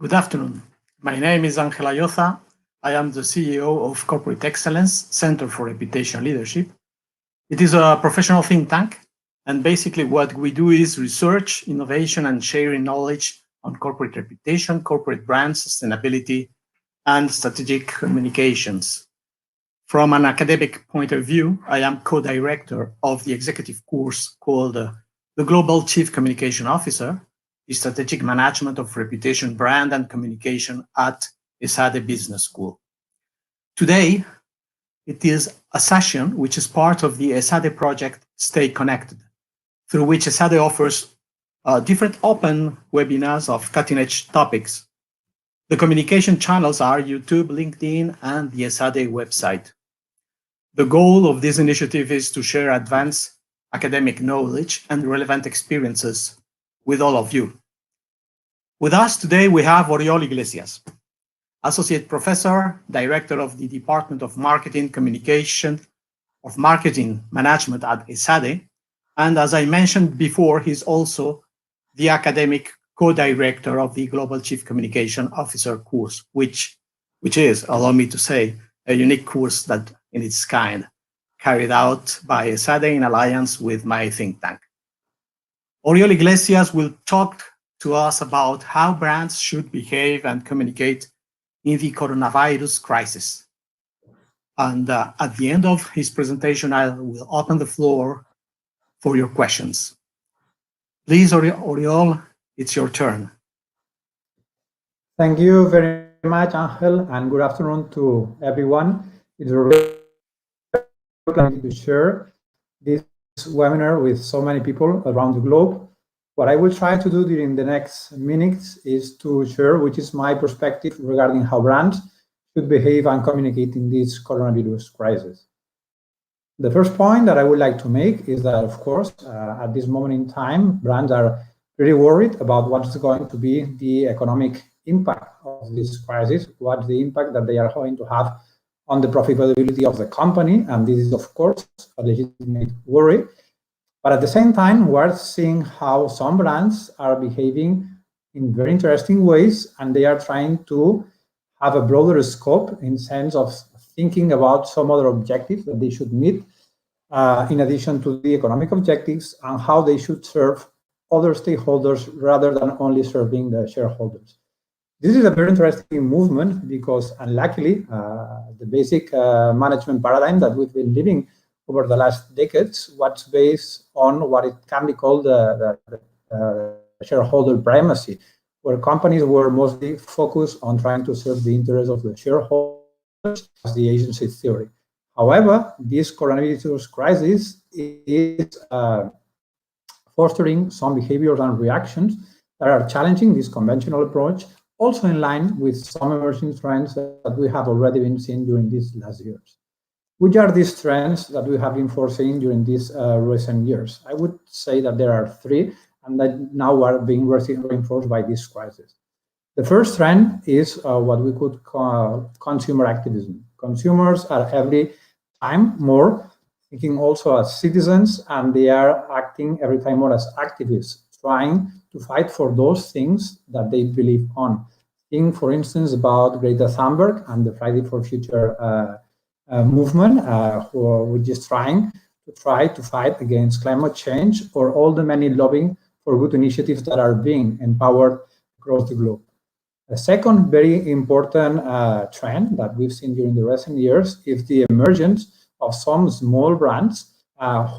Good afternoon. My name is Angel Ayoza. I am the CEO of Corporate Excellence Center for Reputation Leadership. It is a professional think tank, and basically what we do is research, innovation, and sharing knowledge on corporate reputation, corporate brand, sustainability, and strategic communications. From an academic point of view, I am co-director of the executive course called the Global Chief Communication Officer, the Strategic Management of Reputation, Brand, and Communication at Esade Business School. Today, it is a session which is part of the Esade project Stay Connected, through which Esade offers different open webinars of cutting-edge topics. The communication channels are YouTube, LinkedIn, and the Esade website. The goal of this initiative is to share advanced academic knowledge and relevant experiences with all of you. With us today, we have Oriol Iglesias, Associate Professor, Director of the Department of Marketing Management at Esade. And as I mentioned before, he's also the academic co-director of the Global Chief Communication Officer course, which is, allow me to say, a unique course that in its kind, carried out by Esade in alliance with my think tank. Oriol Iglesias will talk to us about how brands should behave and communicate in the coronavirus crisis. And at the end of his presentation, I will open the floor for your questions. Please, Oriol, it's your turn. Thank you very much, Angel, and good afternoon to everyone. It's really pleasure to share this webinar with so many people around the globe. What I will try to do during the next minutes is to share which is my perspective regarding how brands should behave and communicate in this coronavirus crisis. The first point that I would like to make is that, of course, at this moment in time, brands are very worried about what's going to be the economic impact of this crisis, what's the impact that they are going to have on the profitability of the company, and this is, of course, a legitimate worry. But at the same time, we're seeing how some brands are behaving in very interesting ways, and they are trying to have a broader scope in sense of thinking about some other objectives that they should meet in addition to the economic objectives, and how they should serve other stakeholders rather than only serving the shareholders. This is a very interesting movement because, unluckily, the basic management paradigm that we've been living over the last decades was based on what it can be called the shareholder primacy, where companies were mostly focused on trying to serve the interests of the shareholders as the agency theory. However, this coronavirus crisis is fostering some behaviors and reactions that are challenging this conventional approach, also in line with some emerging trends that we have already been seeing during these last years. Which are these trends that we have been foreseeing during these recent years? I would say that there are three, and that now are being reinforced by this crisis. The first trend is what we could call consumer activism. Consumers are every time more thinking also as citizens, and they are acting every time more as activists, trying to fight for those things that they believe on. Think, for instance, about Greta Thunberg and the Friday for Future movement, which is trying to fight against climate change, or all the many lobbying for good initiatives that are being empowered across the globe. A second very important trend that we've seen during the recent years is the emergence of some small brands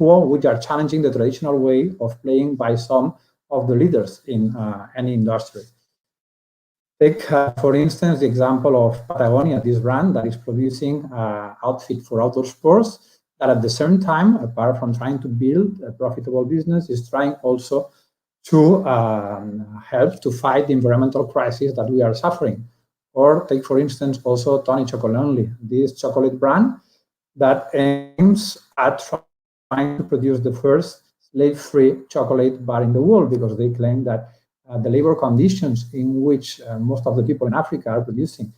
which are challenging the traditional way of playing by some of the leaders in any industry. Take, for instance, the example of Patagonia, this brand that is producing outfit for outdoor sports, that at the same time, apart from trying to build a profitable business, is trying also to help to fight the environmental crisis that we are suffering. Or take, for instance, also Tony Chocolonely, this chocolate brand that aims at trying to produce the first slave-free chocolate bar in the world, because they claim that the labor conditions in which most of the people in Africa are producing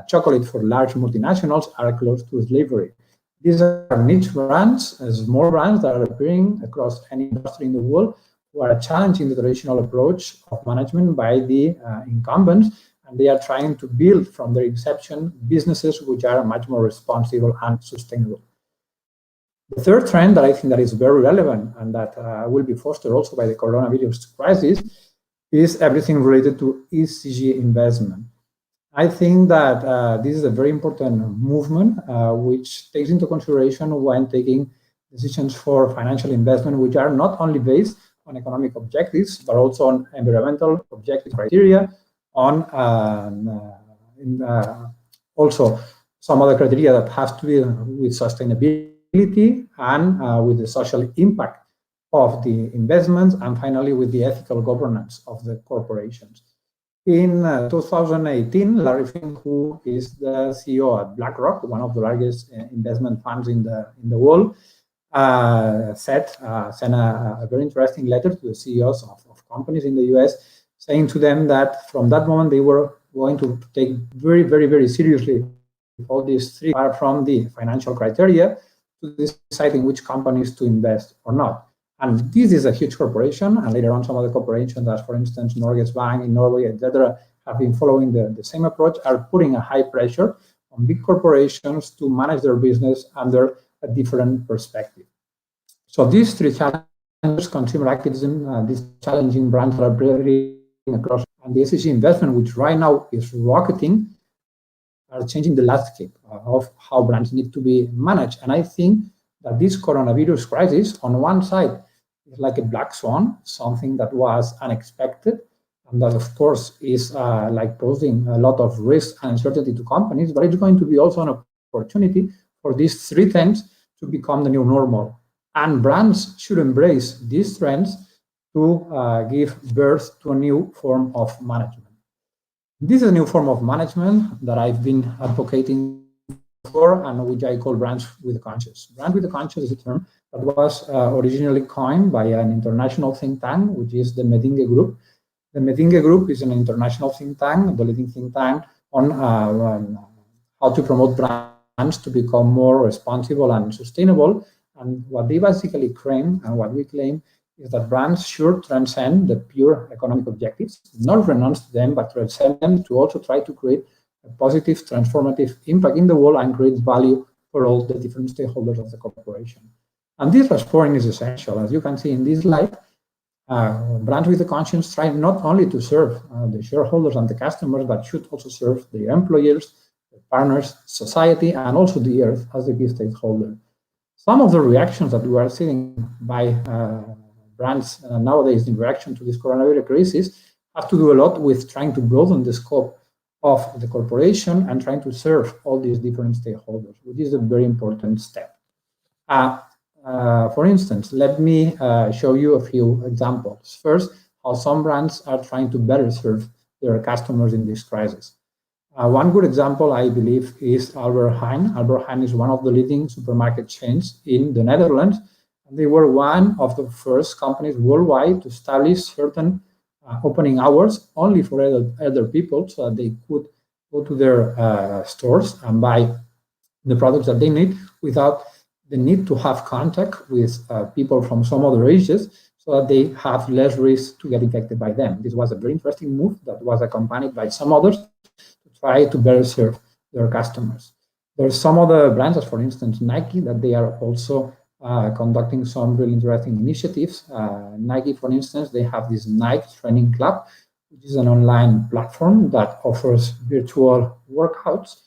chocolate for large multinationals are close to slavery. These are niche brands, small brands that are appearing across any industry in the world, who are challenging the traditional approach of management by the incumbents and they are trying to build from their inception businesses which are much more responsible and sustainable. The third trend that I think that is very relevant and that will be fostered also by the coronavirus crisis is everything related to ESG investment. I think that this is a very important movement which takes into consideration when taking decisions for financial investment, which are not only based on economic objectives, but also on environmental objective criteria, on also some other criteria that have to do with sustainability and with the social impact of the investments, and finally with the ethical governance of the corporations. In 2018, Larry Fink, who is the CEO at BlackRock, one of the largest investment funds in the world, sent a very interesting letter to the CEOs of companies in the US, saying to them that from that moment they were going to take very, very, very seriously all these three are from the financial criteria to deciding which companies to invest or not. And this is a huge corporation, and later on some other corporations, as for instance Norges Bank in Norway, etc., have been following the same approach, are putting a high pressure on big corporations to manage their business under a different perspective. So these three challenges, consumer activism, these challenging brands that are breaking across, and the ESG investment, which right now is rocketing, are changing the landscape of how brands need to be managed. And I think that this coronavirus crisis, on one side, is like a black swan, something that was unexpected, and that, of course, is like posing a lot of risk and uncertainty to companies, but it's going to be also an opportunity for these three trends to become the new normal. And brands should embrace these trends to give birth to a new form of management. This is a new form of management that I've been advocating for, and which I call brands with a conscience. Brand with a conscience is a term that was originally coined by an international think tank, which is the Medinge Group. The Medinge Group is an international think tank, the leading think tank on how to promote brands to become more responsible and sustainable. And what they basically claim, and what we claim, is that brands should transcend the pure economic objectives, not renounce to them, but transcend them to also try to create a positive, transformative impact in the world and create value for all the different stakeholders of the corporation. And this transforming is essential. As you can see in this slide, brands with a conscience try not only to serve the shareholders and the customers, but should also serve their employers, their partners, society, and also the earth as the key stakeholder. Some of the reactions that we are seeing by brands nowadays in reaction to this coronavirus crisis have to do a lot with trying to broaden the scope of the corporation and trying to serve all these different stakeholders, which is a very important step. For instance, let me show you a few examples. First, how some brands are trying to better serve their customers in this crisis. One good example, I believe, is Albert Heijn. Albert Heijn is one of the leading supermarket chains in the Netherlands. They were one of the first companies worldwide to establish certain opening hours only for elder people, so that they could go to their stores and buy the products that they need without the need to have contact with people from some other ages, so that they have less risk to get infected by them. This was a very interesting move that was accompanied by some others to try to better serve their customers. There's some other brands, as for instance Nike, that they are also conducting some really interesting initiatives. Nike, for instance, they have this Nike Training Club, which is an online platform that offers virtual workouts,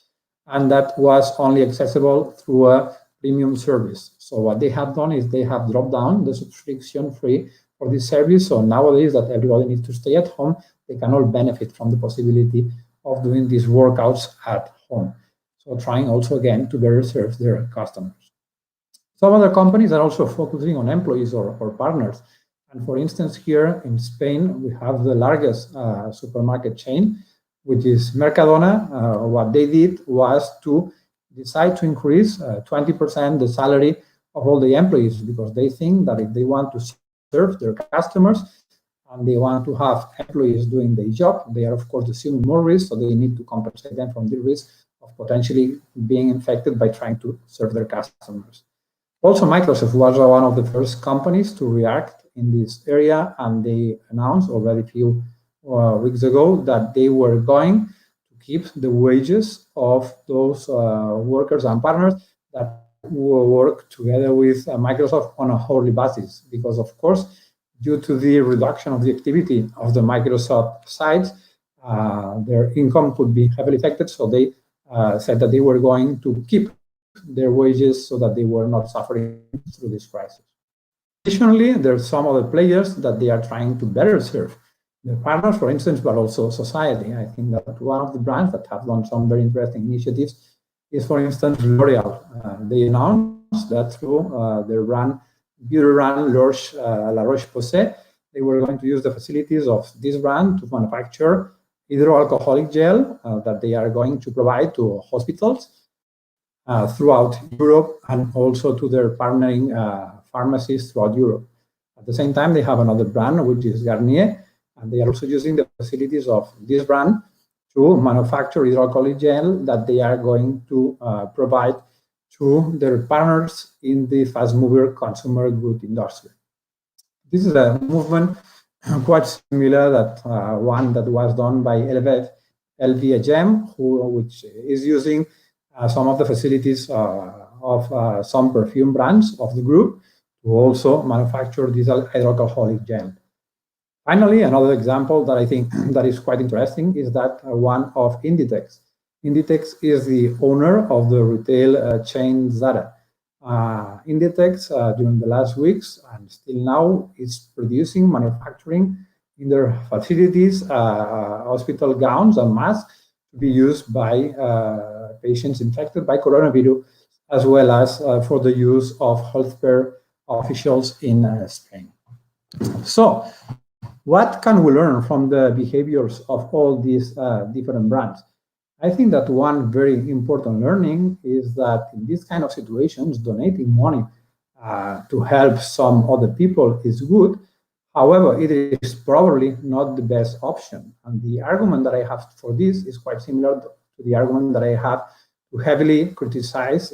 and that was only accessible through a premium service. So what they have done is they have dropped down the subscription fee for this service. So nowadays that everybody needs to stay at home, they can all benefit from the possibility of doing these workouts at home. So trying also again to better serve their customers. Some other companies are also focusing on employees or partners. And for instance, here in Spain, we have the largest supermarket chain, which is Mercadona. What they did was to decide to increase 20% the salary of all the employees, because they think that if they want to serve their customers and they want to have employees doing their job, they are, of course, assuming more risk, so they need to compensate them from the risk of potentially being infected by trying to serve their customers. Also, Microsoft was one of the first companies to react in this area, and they announced already a few weeks ago that they were going to keep the wages of those workers and partners that will work together with Microsoft on a hourly basis, because of course, due to the reduction of the activity of the Microsoft sites, their income could be heavily affected. So they said that they were going to keep their wages so that they were not suffering through this crisis. Additionally, there are some other players that they are trying to better serve their partners, for instance, but also society. I think that one of the brands that have done some very interesting initiatives is, for instance, L'Oreal. They announced that through their brand, beauty brand La Roche-Posay, they were going to use the facilities of this brand to manufacture hydroalcoholic gel that they are going to provide to hospitals throughout Europe, and also to their partnering pharmacies throughout Europe. At the same time, they have another brand, which is Garnier, and they are also using the facilities of this brand to manufacture hydroalcoholic gel that they are going to provide to their partners in the fast-mover consumer good industry. This is a movement quite similar that one that was done by LVMH, which is using some of the facilities of some perfume brands of the group to also manufacture this hydroalcoholic gel. Finally, another example that I think that is quite interesting is that one of Inditex. Inditex is the owner of the retail chain Zara. Inditex, during the last weeks and still now, is producing, manufacturing in their facilities hospital gowns and masks to be used by patients infected by coronavirus, as well as for the use of healthcare officials in Spain. So, what can we learn from the behaviors of all these different brands? I think that one very important learning is that in these kind of situations, donating money to help some other people is good. However, it is probably not the best option. And the argument that I have for this is quite similar to the argument that I have to heavily criticize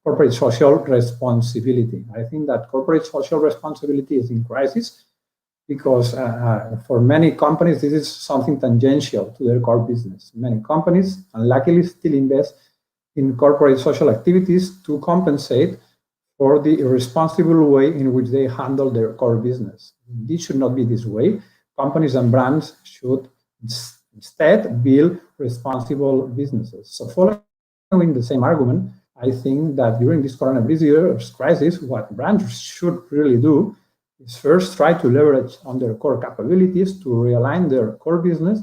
corporate social responsibility. I think that corporate social responsibility is in crisis because for many companies, this is something tangential to their core business. Many companies, unluckily, still invest in corporate social activities to compensate for the irresponsible way in which they handle their core business. This should not be this way. Companies and brands should instead build responsible businesses. So following the same argument, I think that during this coronavirus crisis, what brands should really do is first try to leverage on their core capabilities to realign their core business,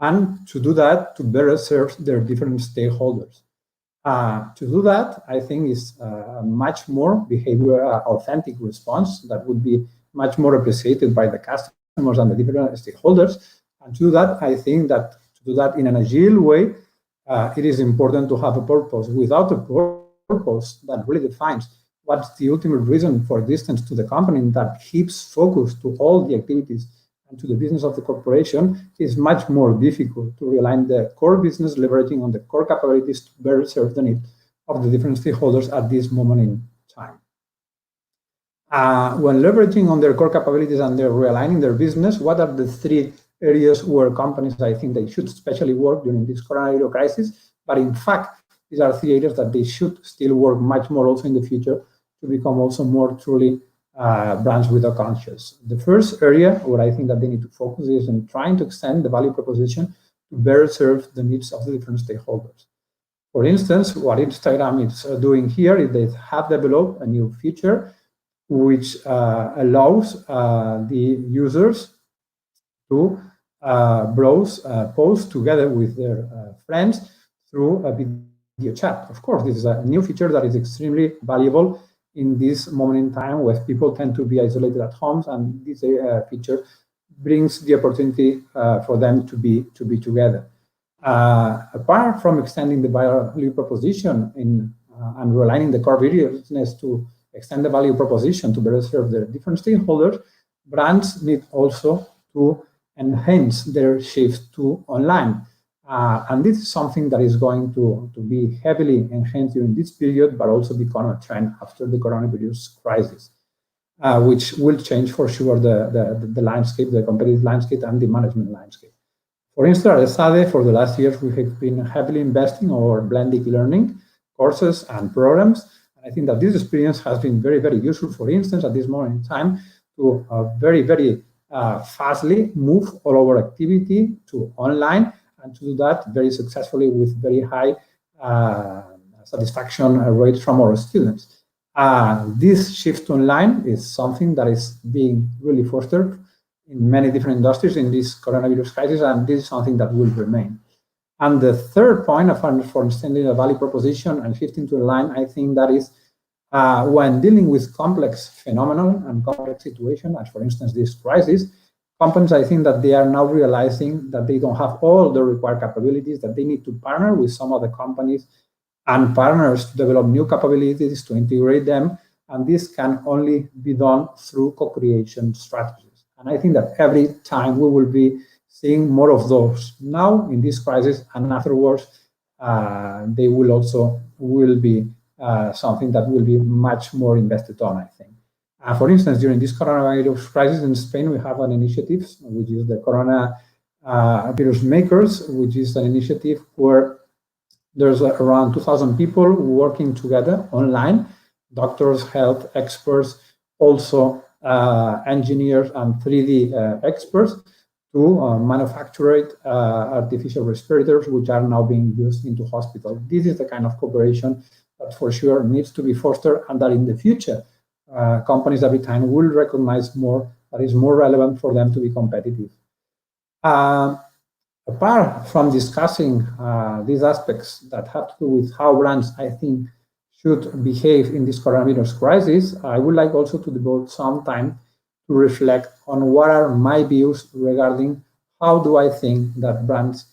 and to do that to better serve their different stakeholders. To do that, I think is a much more authentic response that would be much more appreciated by the customers and the different stakeholders. And to do that, I think that to do that in an agile way, it is important to have a purpose. Without a purpose that really defines what's the ultimate reason for existence to the company, that keeps focus to all the activities and to the business of the corporation, is much more difficult to realign the core business, leveraging on the core capabilities to better serve the needs of the different stakeholders at this moment in time. When leveraging on their core capabilities and they're realigning their business, what are the three areas where companies, I think, they should especially work during this coronavirus crisis? But in fact, these are three areas that they should still work much more also in the future to become also more truly brands with a conscience. The first area where I think that they need to focus is on trying to extend the value proposition to better serve the needs of the different stakeholders. For instance, what Instagram is doing here is they have developed a new feature which allows the users to browse posts together with their friends through a video chat. Of course, this is a new feature that is extremely valuable in this moment in time where people tend to be isolated at homes, and this feature brings the opportunity for them to be together. Apart from extending the value proposition and realigning the core business to extend the value proposition to better serve their different stakeholders, brands need also to enhance their shift to online. And this is something that is going to be heavily enhanced during this period, but also become a trend after the coronavirus crisis. which will change for sure the landscape, the competitive landscape and the management landscape. For instance, at Esade, for the last years, we have been heavily investing in our blended learning courses and programs. I think that this experience has been very, very useful, for instance, at this moment in time, to very, very fastly move all our activity to online, and to do that very successfully with very high satisfaction rates from our students. This shift to online is something that is being really fostered in many different industries in this coronavirus crisis, and this is something that will remain. And the third point for understanding the value proposition and shifting to online, I think that is when dealing with complex phenomena and complex situations, as for instance this crisis, companies, I think that they are now realizing that they don't have all the required capabilities, that they need to partner with some other companies and partners to develop new capabilities, to integrate them, and this can only be done through co-creation strategies. And I think that every time we will be seeing more of those now in this crisis, and afterwards they will also be something that will be much more invested on, I think. For instance, during this coronavirus crisis in Spain, we have an initiative, which is the Corona Virus Makers, which is an initiative where there's around 2,000 people working together online, doctors, health experts, also engineers and 3D experts, to manufacture artificial respirators, which are now being used into hospitals. This is the kind of cooperation that for sure needs to be fostered, and that in the future, companies every time will recognize more, that is more relevant for them to be competitive. Apart from discussing these aspects that have to do with how brands, I think, should behave in this coronavirus crisis, I would like also to devote some time to reflect on what are my views regarding how do I think that brands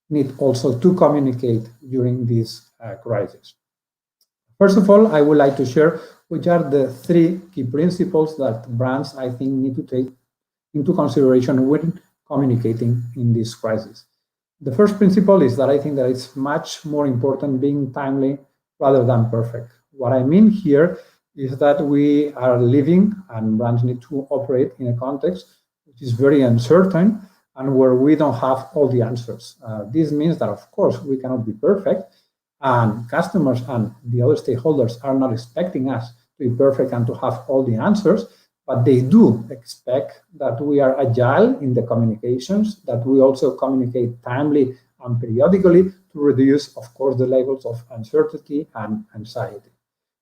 need also to communicate during this crisis. First of all, I would like to share which are the 3 key principles that brands, I think, need to take into consideration when communicating in this crisis. The first principle is that I think that it's much more important being timely rather than perfect. What I mean here is that we are living, and brands need to operate in a context which is very uncertain and where we don't have all the answers. This means that, of course, we cannot be perfect, and customers and the other stakeholders are not expecting us to be perfect and to have all the answers, but they do expect that we are agile in the communications, that we also communicate timely and periodically to reduce, of course, the levels of uncertainty and anxiety.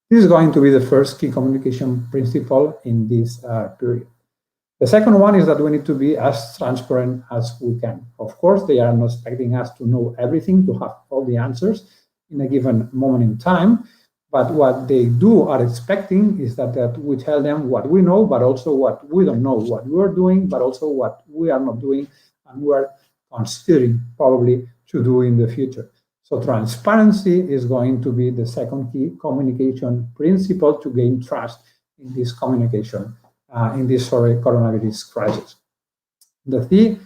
This is going to be the first key communication principle in this period. The second one is that we need to be as transparent as we can. Of course, they are not expecting us to know everything, to have all the answers in a given moment in time, but what they are expecting is that we tell them what we know, but also what we don't know, what we are doing, but also what we are not doing, and we are considering probably to do in the future. So transparency is going to be the second key communication principle to gain trust in this communication, in this coronavirus crisis. The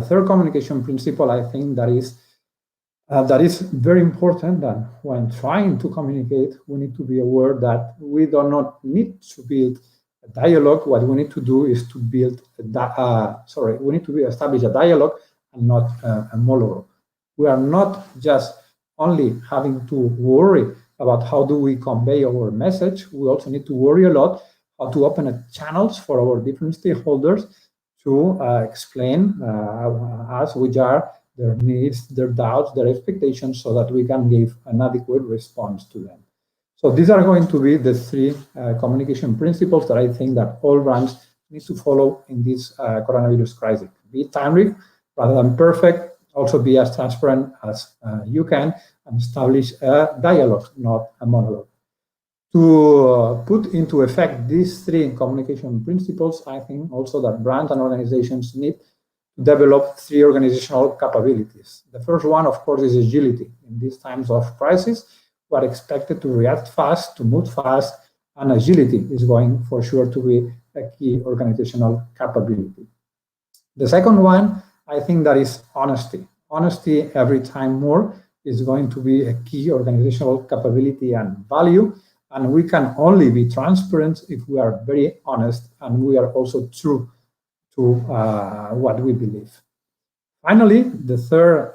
third communication principle, I think, that is very important, that when trying to communicate, we need to be aware that we do not need to build a dialogue. What we need to do is to build we need to establish a dialogue and not a monologue. We are not just only having to worry about how do we convey our message. We also need to worry a lot how to open channels for our different stakeholders to explain us which are their needs, their doubts, their expectations, so that we can give an adequate response to them. So these are going to be the 3 communication principles that I think that all brands need to follow in this coronavirus crisis. Be timely rather than perfect. Also be as transparent as you can, and establish a dialogue, not a monologue. To put into effect these 3 communication principles, I think also that brands and organizations need to develop 3 organizational capabilities. The first one, of course, is agility. In these times of crisis, we are expected to react fast, to move fast, and agility is going for sure to be a key organizational capability. The second one, I think, that is honesty. Honesty every time more is going to be a key organizational capability and value. And we can only be transparent if we are very honest and we are also true to what we believe. Finally, the third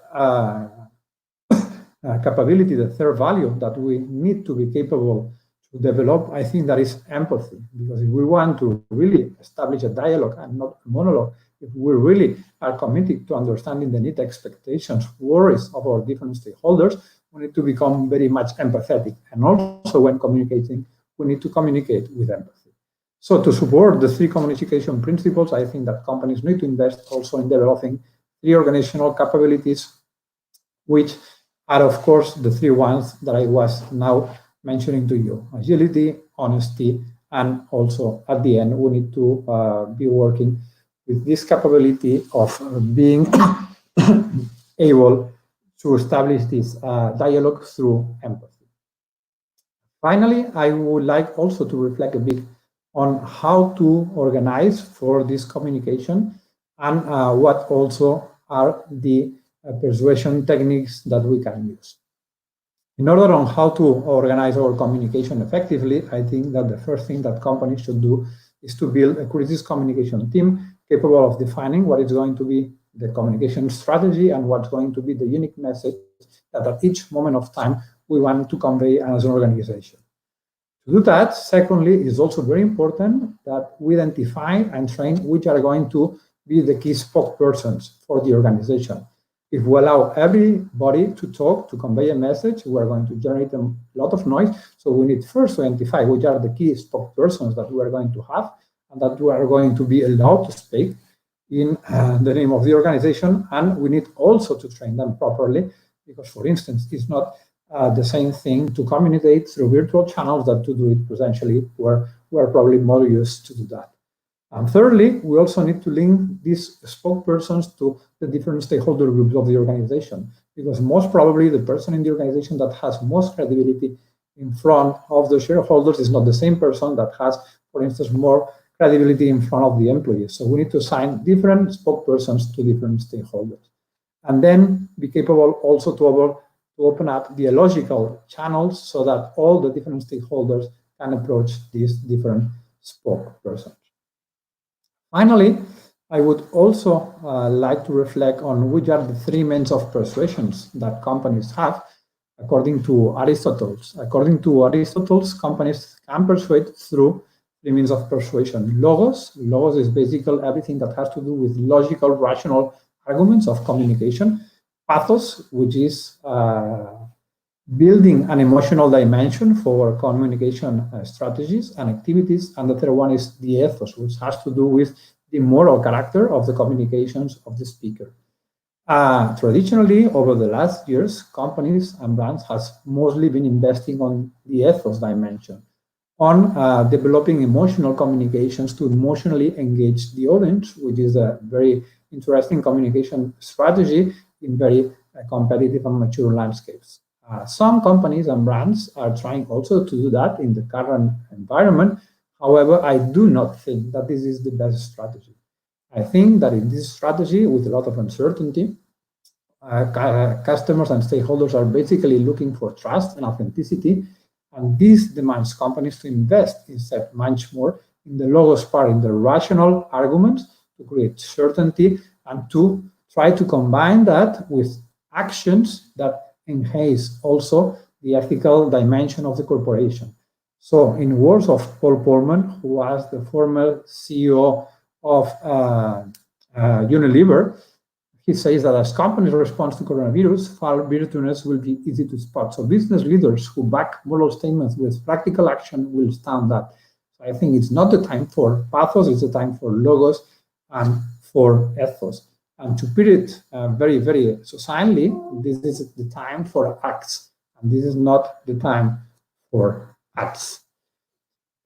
capability, the third value that we need to be capable to develop, I think that is empathy. Because if we want to really establish a dialogue and not a monologue, if we really are committed to understanding the need, expectations, worries of our different stakeholders, we need to become very much empathetic. And also when communicating, we need to communicate with empathy. So to support the three communication principles, I think that companies need to invest also in developing three organizational capabilities, which are, of course, the three ones that I was now mentioning to you: agility, honesty, and also at the end, we need to be working with this capability of being able to establish this dialogue through empathy. Finally, I would like also to reflect a bit on how to organize for this communication and what also are the persuasion techniques that we can use. In order on how to organize our communication effectively, I think that the first thing that companies should do is to build a crisis communication team capable of defining what is going to be the communication strategy and what's going to be the unique message that at each moment of time we want to convey as an organization. To do that, secondly, it is also very important that we identify and train which are going to be the key spokespersons for the organization. If we allow everybody to talk, to convey a message, we are going to generate a lot of noise. So we need first to identify which are the key spokespersons that we are going to have and that we are going to be allowed to speak in the name of the organization. And we need also to train them properly because, for instance, it's not the same thing to communicate through virtual channels than to do it presentially, where we're probably more used to do that. And thirdly, we also need to link these spokespersons to the different stakeholder groups of the organization, because most probably the person in the organization that has most credibility in front of the shareholders is not the same person that has, for instance, more credibility in front of the employees. So we need to assign different spokespersons to different stakeholders. And then be capable also to open up dialogical channels so that all the different stakeholders can approach these different spokespersons. Finally, I would also like to reflect on which are the three means of persuasions that companies have according to Aristotle. According to Aristotle, companies can persuade through three means of persuasion. Logos. Logos is basically everything that has to do with logical, rational arguments of communication. Pathos, which is building an emotional dimension for communication strategies and activities. And the third one is the ethos, which has to do with the moral character of the communications of the speaker. Traditionally, over the last years, companies and brands have mostly been investing on the ethos dimension, on developing emotional communications to emotionally engage the audience, which is a very interesting communication strategy in very competitive and mature landscapes. Some companies and brands are trying also to do that in the current environment. However, I do not think that this is the best strategy. I think that in this strategy, with a lot of uncertainty, customers and stakeholders are basically looking for trust and authenticity, and this demands companies to invest instead much more in the logos part, in the rational arguments to create certainty and to try to combine that with actions that enhance also the ethical dimension of the corporation. So in words of Paul Polman, who was the former CEO of Unilever, he says that as companies respond to coronavirus, virtuousness will be easy to spot. So business leaders who back moral statements with practical action will stand that. So I think it's not the time for pathos, it's the time for logos and for ethos. And to put it very, very succinctly, this is the time for acts, and this is not the time for acts.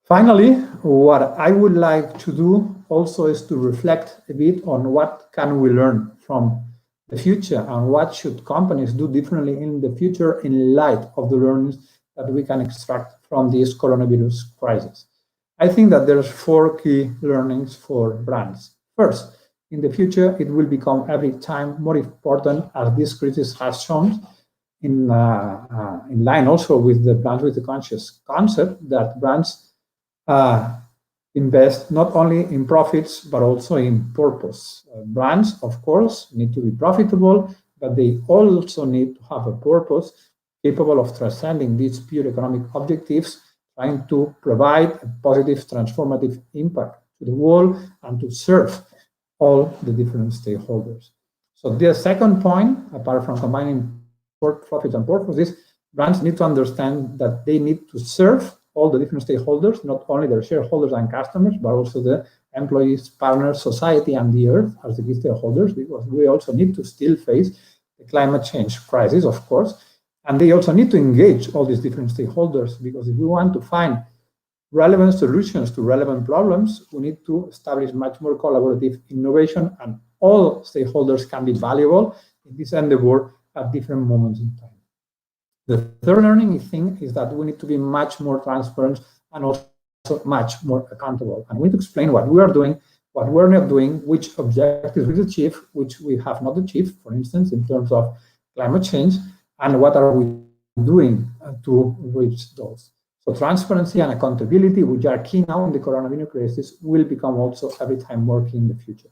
Finally, what I would like to do also is to reflect a bit on what can we learn from the future and what should companies do differently in the future in light of the learnings that we can extract from this coronavirus crisis. I think that there's 4 key learnings for brands. First, in the future, it will become every time more important, as this crisis has shown, in line also with the brands with the conscious concept that brands invest not only in profits but also in purpose. Brands, of course, need to be profitable, but they also need to have a purpose capable of transcending these pure economic objectives, trying to provide a positive transformative impact to the world and to serve all the different stakeholders. So the second point, apart from combining profits and purpose, is brands need to understand that they need to serve all the different stakeholders, not only their shareholders and customers, but also the employees, partners, society, and the earth as the key stakeholders, because we also need to still face the climate change crisis, of course, and they also need to engage all these different stakeholders, because if we want to find relevant solutions to relevant problems, we need to establish much more collaborative innovation, and all stakeholders can be valuable in this endeavor at different moments in time. The third learning thing is that we need to be much more transparent and also much more accountable. And we need to explain what we are doing, what we're not doing, which objectives we achieve, which we have not achieved, for instance, in terms of climate change, and what are we doing to reach those. So transparency and accountability, which are key now in the coronavirus crisis, will become also every time more key in the future.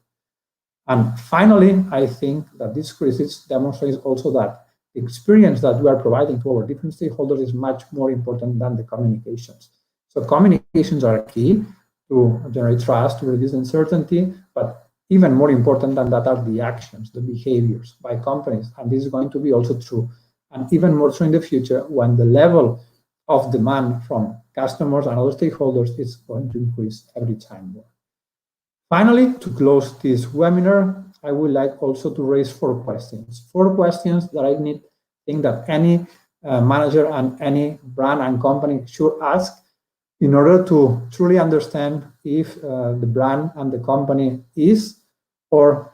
And finally, I think that this crisis demonstrates also that the experience that we are providing to our different stakeholders is much more important than the communications. So communications are key to generate trust, to reduce uncertainty, but even more important than that are the actions, the behaviors by companies. And this is going to be also true, and even more so in the future when the level of demand from customers and other stakeholders is going to increase every time more. Finally, to close this webinar, I would like also to raise 4 questions. 4 questions that I think that any manager and any brand and company should ask in order to truly understand if the brand and the company is or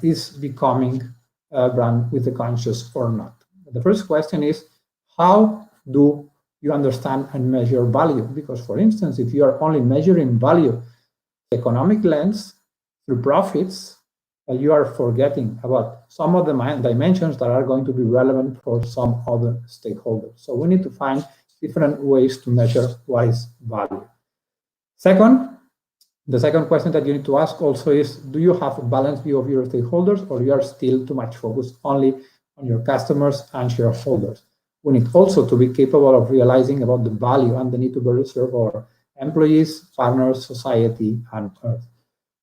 is becoming a brand with a conscious or not. The first question is, how do you understand and measure value? Because, for instance, if you are only measuring value economic lens through profits, you are forgetting about some of the dimensions that are going to be relevant for some other stakeholders. So we need to find different ways to measure what is value. Second, the second question that you need to ask also is, do you have a balanced view of your stakeholders, or you are still too much focused only on your customers and shareholders? We need also to be capable of realizing about the value and the need to better serve our employees, partners, society, and earth.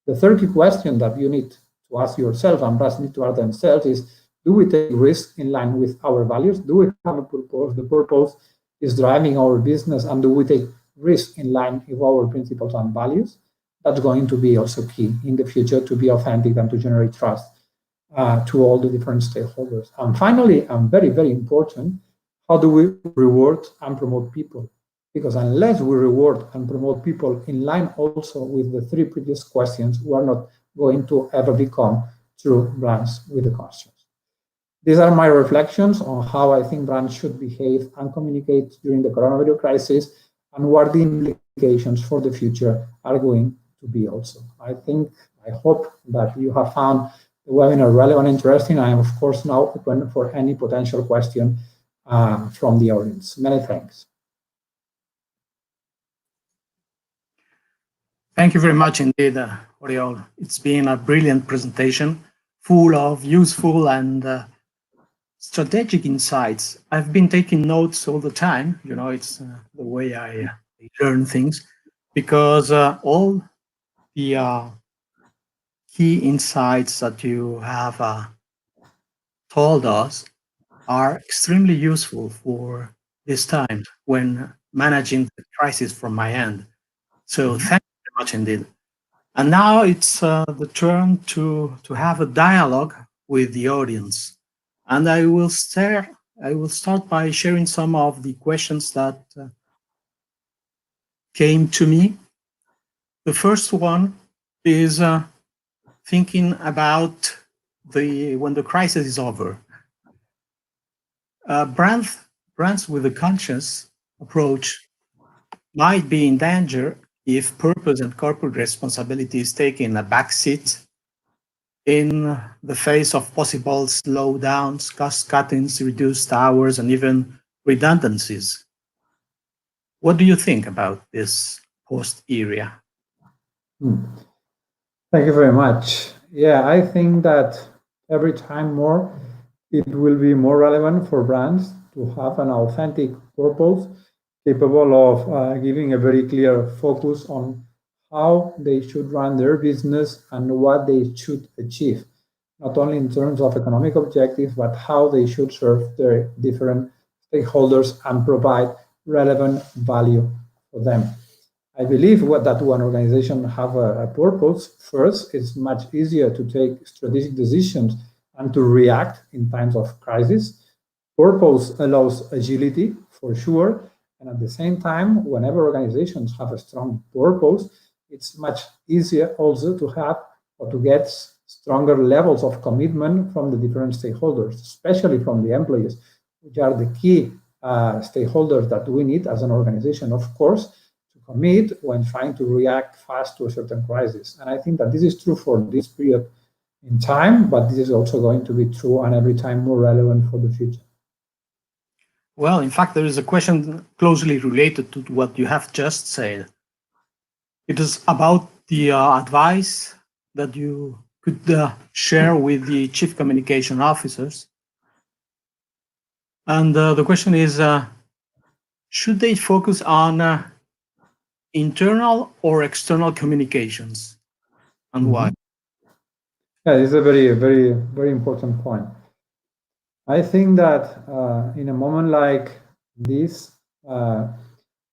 The third key question that you need to ask yourself and brands need to ask themselves is, do we take risk in line with our values? Do we have a purpose? The purpose is driving our business, and do we take risk in line with our principles and values? That's going to be also key in the future to be authentic and to generate trust to all the different stakeholders. And finally, and very, very important, how do we reward and promote people? Because unless we reward and promote people in line also with the 3 previous questions, we are not going to ever become true brands with a conscience. These are my reflections on how I think brands should behave and communicate during the coronavirus crisis, and what the implications for the future are going to be also. I hope that you have found the webinar relevant and interesting. I am, of course, now open for any potential question from the audience. Many thanks. Thank you very much indeed, Oriol. It's been a brilliant presentation, full of useful and strategic insights. I've been taking notes all the time. You know, it's the way I learn things, because all the key insights that you have told us are extremely useful for this time when managing the crisis from my end. So thank you very much indeed. And now it's the turn to have a dialogue with the audience. And I will start by sharing some of the questions that came to me. The first one is thinking about when the crisis is over. Brands with a conscious approach might be in danger if purpose and corporate responsibility is taking a backseat in the face of possible slowdowns, cost cuttings, reduced hours, and even redundancies. What do you think about this post era? Thank you very much. Yeah, I think that every time more, it will be more relevant for brands to have an authentic purpose capable of giving a very clear focus on how they should run their business and what they should achieve, not only in terms of economic objectives, but how they should serve their different stakeholders and provide relevant value for them. I believe that when organizations have a purpose, first, it's much easier to take strategic decisions and to react in times of crisis. Purpose allows agility, for sure. And at the same time, whenever organizations have a strong purpose, it's much easier also to have or to get stronger levels of commitment from the different stakeholders, especially from the employees, which are the key stakeholders that we need as an organization, of course, to commit when trying to react fast to a certain crisis. And I think that this is true for this period in time, but this is also going to be true and every time more relevant for the future. Well, in fact, there is a question closely related to what you have just said. It is about the advice that you could share with the chief communication officers. And the question is, should they focus on internal or external communications, and why? Yeah, this is a very, very, very important point. I think that in a moment like this,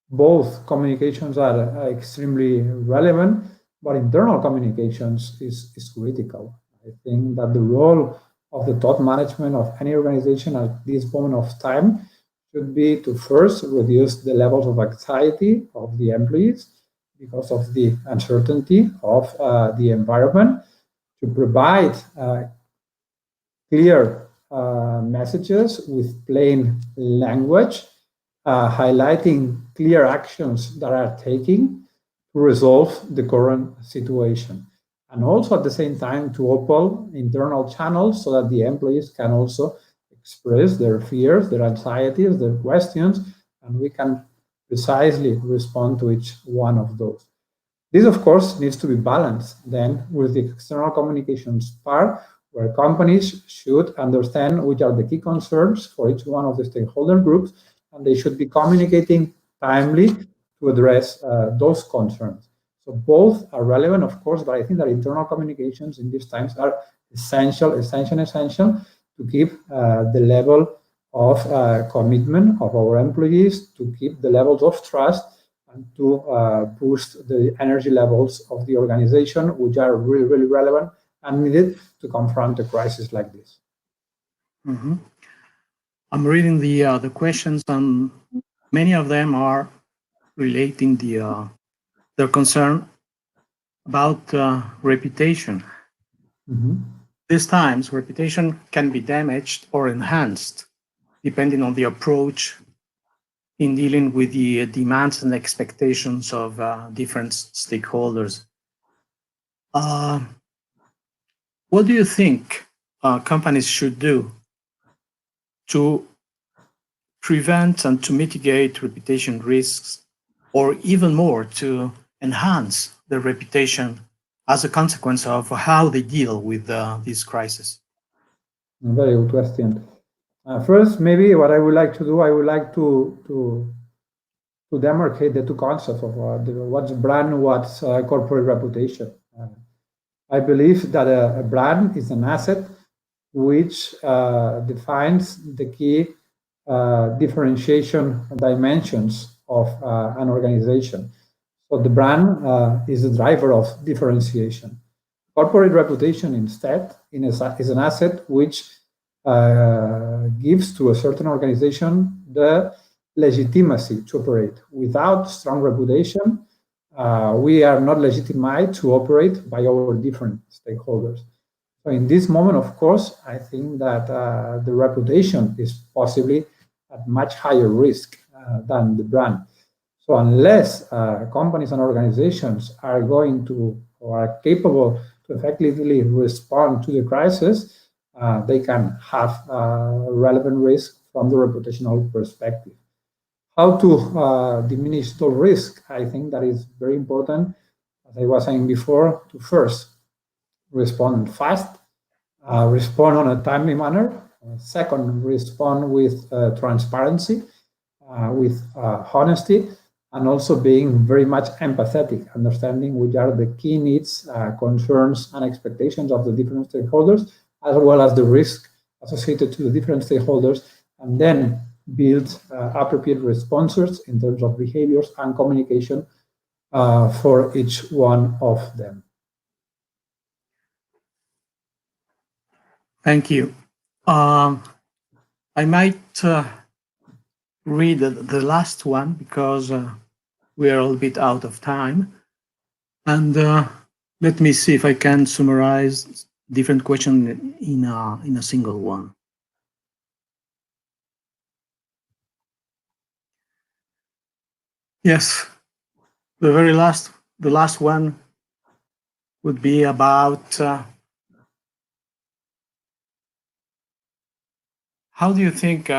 both communications are extremely relevant, but internal communications is critical. I think that the role of the top management of any organization at this moment of time should be to first reduce the levels of anxiety of the employees because of the uncertainty of the environment, to provide clear messages with plain language, highlighting clear actions that are taking to resolve the current situation. And also at the same time to open internal channels so that the employees can also express their fears, their anxieties, their questions, and we can precisely respond to each one of those. This, of course, needs to be balanced then with the external communications part, where companies should understand which are the key concerns for each one of the stakeholder groups, and they should be communicating timely to address those concerns. So both are relevant, of course, but I think that internal communications in these times are essential to keep the level of commitment of our employees, to keep the levels of trust, and to boost the energy levels of the organization, which are really, really relevant and needed to confront a crisis like this. Mm-hmm. I'm reading the questions, and many of them are relating their concern about reputation. Mm-hmm. These times, reputation can be damaged or enhanced depending on the approach in dealing with the demands and expectations of different stakeholders. What do you think companies should do to prevent and to mitigate reputation risks, or even more, to enhance their reputation as a consequence of how they deal with this crisis? Very good question. First, maybe what I would like to do, I would like to demarcate the two concepts of what's brand, what's corporate reputation. I believe that a brand is an asset which defines the key differentiation dimensions of an organization. So the brand is the driver of differentiation. Corporate reputation, instead, is an asset which gives to a certain organization the legitimacy to operate. Without strong reputation, we are not legitimate to operate by our different stakeholders. So in this moment, of course, I think that the reputation is possibly at much higher risk than the brand. So unless companies and organizations are going to or are capable to to effectively respond to the crisis, they can have relevant risk from the reputational perspective. How to diminish the risk? I think that is very important, as I was saying before, to first respond fast, respond on a timely manner. Second, respond with transparency, with honesty, and also being very much empathetic, understanding which are the key needs, concerns, and expectations of the different stakeholders, as well as the risk associated to the different stakeholders, and then build appropriate responses in terms of behaviors and communication for each one of them. Thank you. I might read the last one because we are a little bit out of time. And let me see if I can summarize different questions in a single one. Yes, the last one would be about how do you think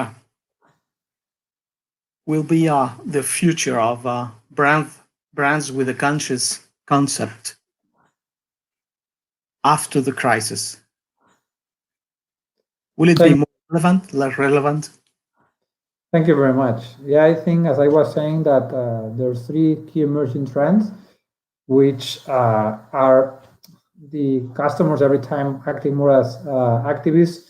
will be the future of brands with a conscious concept after the crisis? Will it be more relevant, less relevant? Thank you very much. Yeah, I think, as I was saying, that there's three key emerging trends, which are the customers every time acting more as activists,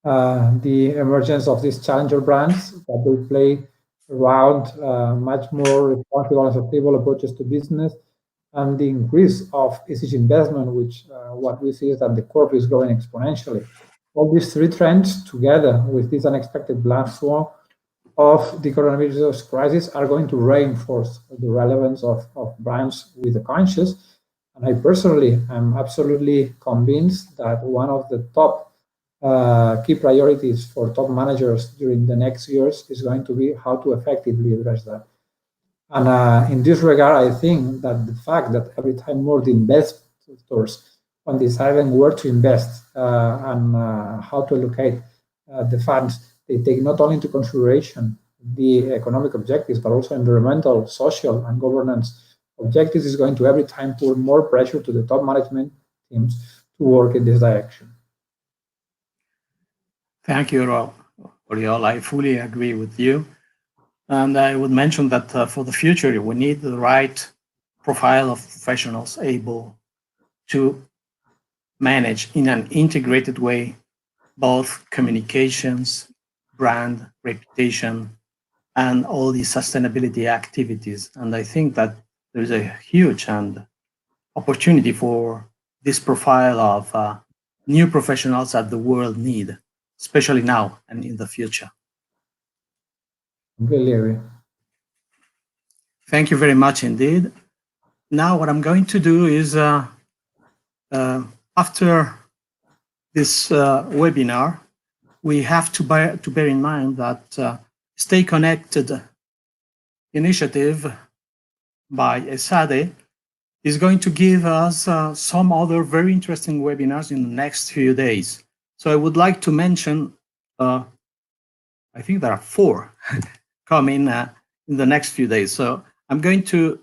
the emergence of these challenger brands that will play around much more responsible and sustainable approaches to business, and the increase of ESG investment, which what we see is that the corp is growing exponentially. All these three trends, together with this unexpected black swan of the coronavirus crisis, are going to reinforce the relevance of brands with the conscious. And I personally am absolutely convinced that one of the top key priorities for top managers during the next years is going to be how to effectively address that. And in this regard, I think that the fact that every time more the investors, when deciding where to invest and how to allocate the funds, they take not only into consideration the economic objectives, but also environmental, social, and governance objectives, is going to every time put more pressure to the top management teams to work in this direction. Thank you, Oriol. I fully agree with you. And I would mention that for the future, we need the right profile of professionals able to manage in an integrated way both communications, brand, reputation, and all the sustainability activities. And I think that there's a huge opportunity for this profile of new professionals that the world need, especially now and in the future. Completely agree. Thank you very much indeed. Now what I'm going to do is after this webinar, we have to bear in mind that Stay Connected initiative by Esade is going to give us some other very interesting webinars in the next few days. So I would like to mention, I think there are 4 coming in the next few days. So I'm going to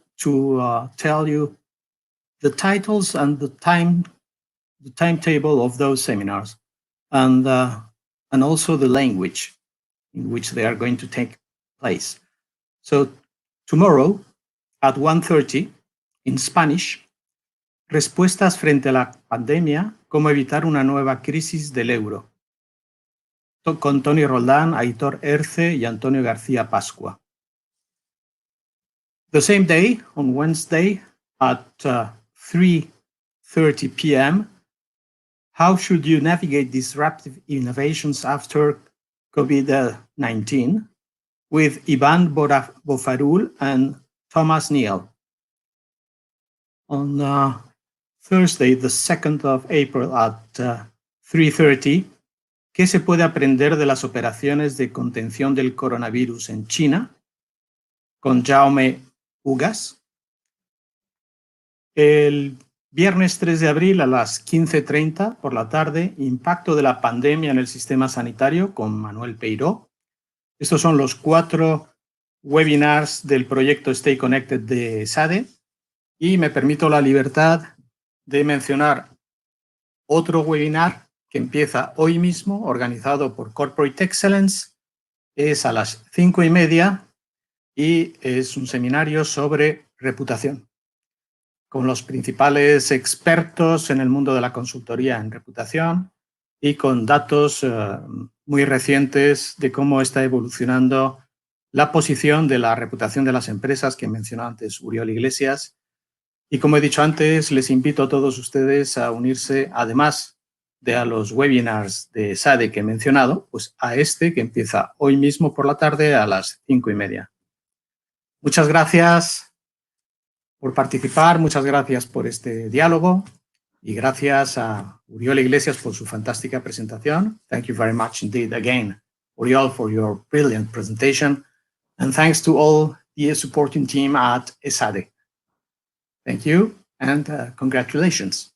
tell you the titles and the timetable of those seminars, and also the language in which they are going to take place. So tomorrow at 1:30 in Spanish, Respuestas frente a la pandemia, cómo evitar una nueva crisis del euro, con Tony Roldán, Aitor Erce y Antonio García Pascua. The same day, on Wednesday at 3:30 p.m., how should you navigate disruptive innovations after COVID-19 with Ivan Bofarul and Thomas Neal. On Thursday, the 2nd of April at 3:30, ¿qué se puede aprender de las operaciones de contención del coronavirus en China? Con Jaume Ugas. El Viernes 3 de abril a las 15:30 por la tarde, impacto de la pandemia en el sistema sanitario con Manuel Peiró. Estos son los 4 webinars del proyecto Stay Connected de Esade y me permito la libertad de mencionar otro webinar que empieza hoy mismo, organizado por Corporate Excellence. Es a las 5:30 y es un seminario sobre reputación, con los principales expertos en el mundo de la consultoría en reputación y con datos muy recientes de cómo está evolucionando la posición de la reputación de las empresas que mencionó antes Oriol Iglesias. Y como he dicho antes, les invito a todos ustedes a unirse, además de a los webinars de Esade que he mencionado, pues a este que empieza hoy mismo por la tarde a las 5:30. Muchas gracias por participar, muchas gracias por este diálogo y gracias a Oriol Iglesias por su fantástica presentación. Thank you very much indeed again, Oriol, for your brilliant presentation, and thanks to all the supporting team at Esade. Thank you and congratulations.